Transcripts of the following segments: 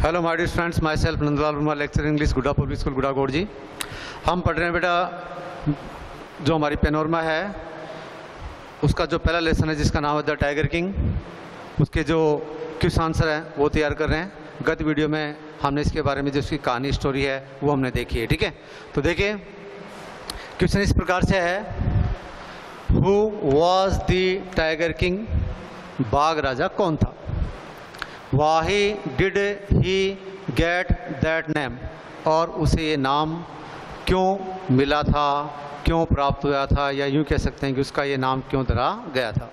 Hello my dear friends, myself Nandlal Verma, lecture English, Gudda public school, Guddakot ji. हम पढ़ रहे हैं बेटा जो हमारी पेनोरमा है उसका जो पहला लेसन है जिसका नाम है द टाइगर किंग, उसके जो क्वेश्चन आंसर है वो तैयार कर रहे हैं। गत वीडियो में हमने इसके बारे में जो उसकी कहानी स्टोरी है वो हमने देखी है, ठीक है। तो देखिए क्वेश्चन इस प्रकार से है, who was the tiger king, बाघ राजा कौन था। Why did he get that name, और उसे ये नाम क्यों मिला था, क्यों प्राप्त हुआ था, या यूँ कह सकते हैं कि उसका ये नाम क्यों धरा गया था।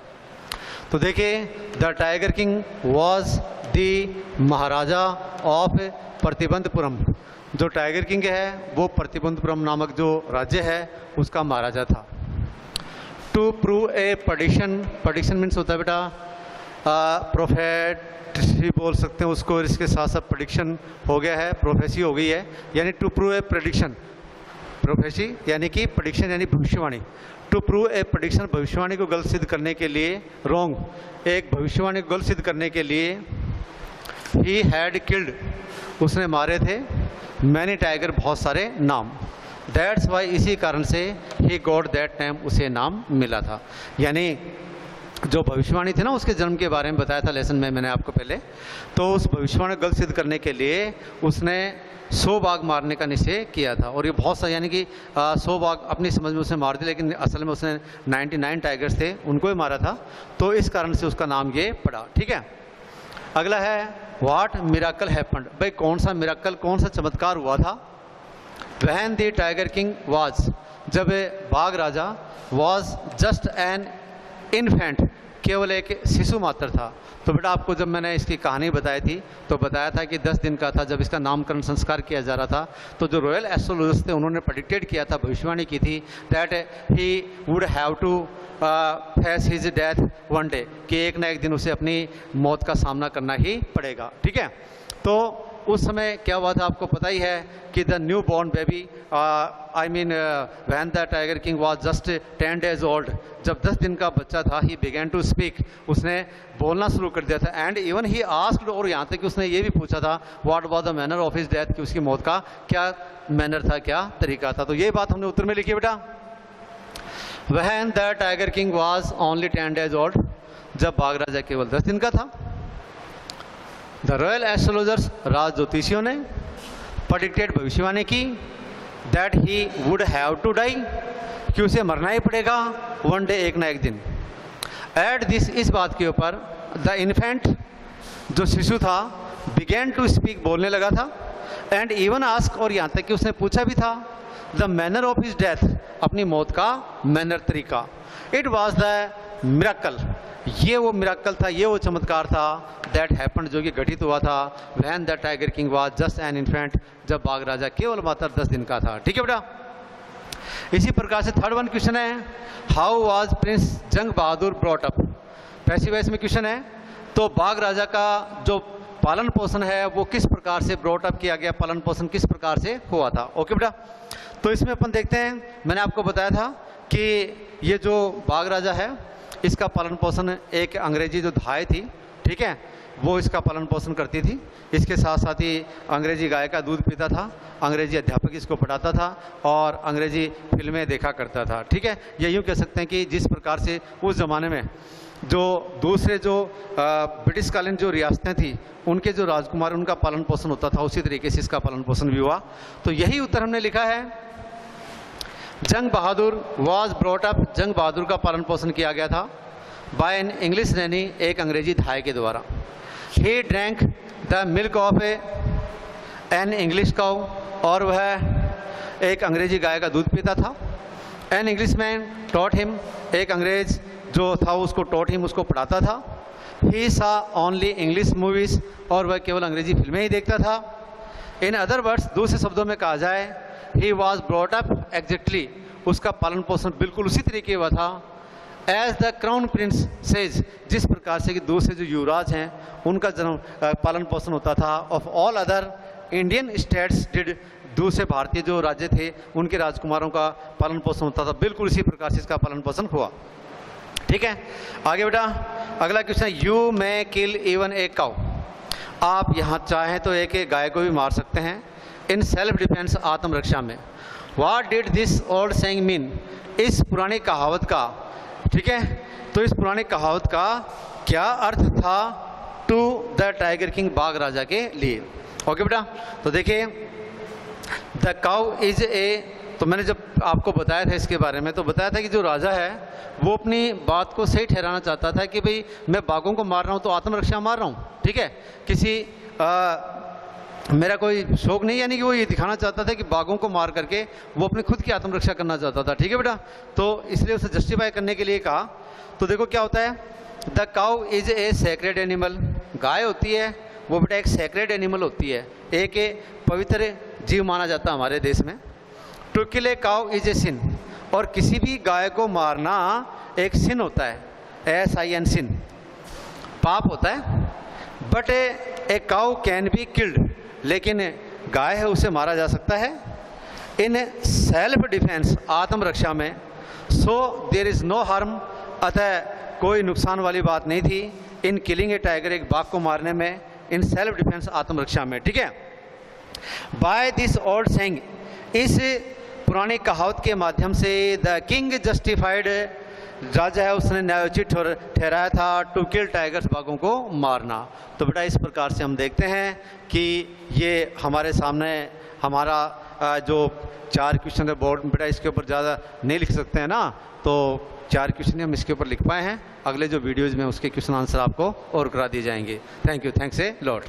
तो देखिए the tiger king was the Maharaja of Pratibandapuram. जो टाइगर किंग है वो प्रतिबंधपुरम नामक जो राज्य है उसका महाराजा था। To prove a prediction, prediction means होता है बेटा प्रोफेट ही बोल सकते हैं उसको, इसके साथ साथ प्रेडिक्शन हो गया है, प्रोफेसी हो गई है, यानी to prove a prediction, prophecy यानी कि प्रेडिक्शन यानी भविष्यवाणी। टू प्रूव ए प्रेडिक्शन, भविष्यवाणी को गलत सिद्ध करने के लिए, रॉन्ग, एक भविष्यवाणी को गलत सिद्ध करने के लिए, ही हैड किल्ड, उसने मारे थे, मैनी टाइगर, बहुत सारे नाम, दैट्स वाई, इसी कारण से ही गॉट दैट नेम, उसे नाम मिला था। यानी जो भविष्यवाणी थी ना उसके जन्म के बारे में बताया था लेसन में मैंने आपको पहले, तो उस भविष्यवाणी को गलत सिद्ध करने के लिए उसने 100 बाघ मारने का निश्चय किया था। और ये बहुत सा यानी कि 100 बाघ अपनी समझ में उसने मार दिया, लेकिन असल में उसने 99 टाइगर्स थे उनको ही मारा था, तो इस कारण से उसका नाम ये पड़ा, ठीक है। अगला है व्हाट मिराकल हैपेंड, भाई कौन सा मिराकल, कौन सा चमत्कार हुआ था। When the tiger king was, जब बाघ राजा, वाज जस्ट एन इन्फेंट, केवल एक शिशु मात्र था। तो बेटा आपको जब मैंने इसकी कहानी बताई थी तो बताया था कि 10 दिन का था जब इसका नामकरण संस्कार किया जा रहा था। तो जो रॉयल एस्ट्रोलॉजर्स थे उन्होंने प्रेडिक्टेड किया था, भविष्यवाणी की थी, that he would have to face his death one day, कि एक ना एक दिन उसे अपनी मौत का सामना करना ही पड़ेगा, ठीक है। तो उस समय क्या हुआ था आपको पता ही है कि the new born baby, I mean when the tiger king was just 10 days old, जब 10 दिन का बच्चा था, ही बिगेन टू स्पीक, उसने बोलना शुरू कर दिया था। एंड इवन ही आस्क्ड, और यहाँ तक कि उसने ये भी पूछा था, what was the manner of his death, कि उसकी मौत का क्या मैनर था, क्या तरीका था। तो ये बात हमने उत्तर में लिखी बेटा। When the tiger king was only 10 days old, जब बाघ राजा केवल 10 दिन का था। द रॉयल एस्ट्रोलॉजर्स, राज ज्योतिषियों ने प्रेडिक्टेड, भविष्यवाणी की, that he would have to die, कि उसे मरना ही पड़ेगा वन डे, एक ना एक दिन। एट दिस, इस बात के ऊपर, द इन्फेंट, जो शिशु था, बिगेन टू स्पीक, बोलने लगा था, एंड इवन आस्क, और यहाँ तक कि उसने पूछा भी था, the manner of his death, अपनी मौत का मैनर, तरीका। इट वॉज द मिराकल, ये वो मिराकल था, ये वो चमत्कार था, दैट हैपेंड, जो कि घटित हुआ था, when the tiger king was just an infant, जब बाघ राजा केवल मात्र 10 दिन का था, ठीक है बेटा। इसी प्रकार से थर्ड वन क्वेश्चन है, हाउ वाज प्रिंस जंग बहादुर ब्रॉट अप, पैसिव वॉइस में क्वेश्चन है। तो बाघ राजा का जो पालन पोषण है वो किस प्रकार से ब्रॉट अप किया गया, पालन पोषण किस प्रकार से हुआ था, ओके बेटा। तो इसमें अपन देखते हैं, मैंने आपको बताया था कि ये जो बाघ राजा है इसका पालन पोषण एक अंग्रेजी जो धाय थी, ठीक है, वो इसका पालन पोषण करती थी। इसके साथ साथ ही अंग्रेजी गाय का दूध पीता था, अंग्रेजी अध्यापक इसको पढ़ाता था, और अंग्रेजी फिल्में देखा करता था, ठीक है। ये यूँ कह सकते हैं कि जिस प्रकार से उस ज़माने में जो दूसरे जो ब्रिटिशकालीन जो रियासतें थी उनके जो राजकुमार, उनका पालन पोषण होता था, उसी तरीके से इसका पालन पोषण भी हुआ। तो यही उत्तर हमने लिखा है, जंग बहादुर वॉज ब्रॉट अप, जंग बहादुर का पालन पोषण किया गया था बाय एन इंग्लिश नैनी, एक अंग्रेजी धाय के द्वारा। He drank the milk of an English cow, और वह एक अंग्रेजी गाय का दूध पीता था। An English man taught him, एक अंग्रेज जो था उसको टॉट हिम, उसको पढ़ाता था। ही सा ओनली इंग्लिश मूवीज, और वह केवल अंग्रेजी फिल्में ही देखता था। इन अदर वर्ड्स, दूसरे शब्दों में कहा जाए, he was brought up exactly, उसका पालन पोषण बिल्कुल उसी तरीके हुआ था, as the crown prince says, जिस प्रकार से कि दूसरे जो युवराज हैं उनका जन्म पालन पोषण होता था। Of all other Indian states did, दूसरे भारतीय जो राज्य थे उनके राजकुमारों का पालन पोषण होता था, बिल्कुल इसी प्रकार से इसका पालन पोषण हुआ, ठीक है। आगे बेटा अगला question, you may kill even a cow, आप यहाँ चाहें तो एक एक गाय को भी मार सकते हैं इन सेल्फ डिफेंस, आत्मरक्षा में। What did this old saying mean, इस पुरानी कहावत का, ठीक है, तो इस पुरानी कहावत का क्या अर्थ था टू द टाइगर किंग, बाघ राजा के लिए। ओके बेटा, तो देखिए द काउ इज ए, तो मैंने जब आपको बताया था इसके बारे में तो बताया था कि जो राजा है वो अपनी बात को सही ठहराना चाहता था कि भाई मैं बाघों को मार रहा हूँ तो आत्मरक्षा मार रहा हूँ, ठीक है, किसी मेरा कोई शौक नहीं, यानी कि वो ये दिखाना चाहता था कि बाघों को मार करके वो अपनी खुद की आत्मरक्षा करना चाहता था, ठीक है बेटा। तो इसलिए उसे जस्टिफाई करने के लिए कहा। तो देखो क्या होता है, the cow is a sacred animal, गाय होती है वो बेटा एक सेक्रेड एनिमल होती है, एक पवित्र जीव माना जाता है हमारे देश में। To kill a cow is a sin, और किसी भी गाय को मारना एक सिन होता है, SIN सिन, पाप होता है। But a cow can be killed, लेकिन गाय है उसे मारा जा सकता है इन सेल्फ डिफेंस, आत्मरक्षा में। So there is no harm, अतः कोई नुकसान वाली बात नहीं थी इन किलिंग ए टाइगर, एक बाघ को मारने में, इन सेल्फ डिफेंस, आत्मरक्षा में, ठीक है। बाय दिस ओल्ड सेइंग, इस पुरानी कहावत के माध्यम से द किंग जस्टिफाइड, राजा है उसने न्यायोचित ठहराया था टू किल टाइगर्स, बाघों को मारना। तो बेटा इस प्रकार से हम देखते हैं कि ये हमारे सामने हमारा जो 4 क्वेश्चन है बोर्ड में, बेटा इसके ऊपर ज़्यादा नहीं लिख सकते हैं ना, तो 4 क्वेश्चन हम इसके ऊपर लिख पाए हैं। अगले जो वीडियोज़ में उसके क्वेश्चन आंसर आपको और करा दिए जाएंगे। Thank you, thanks a lot.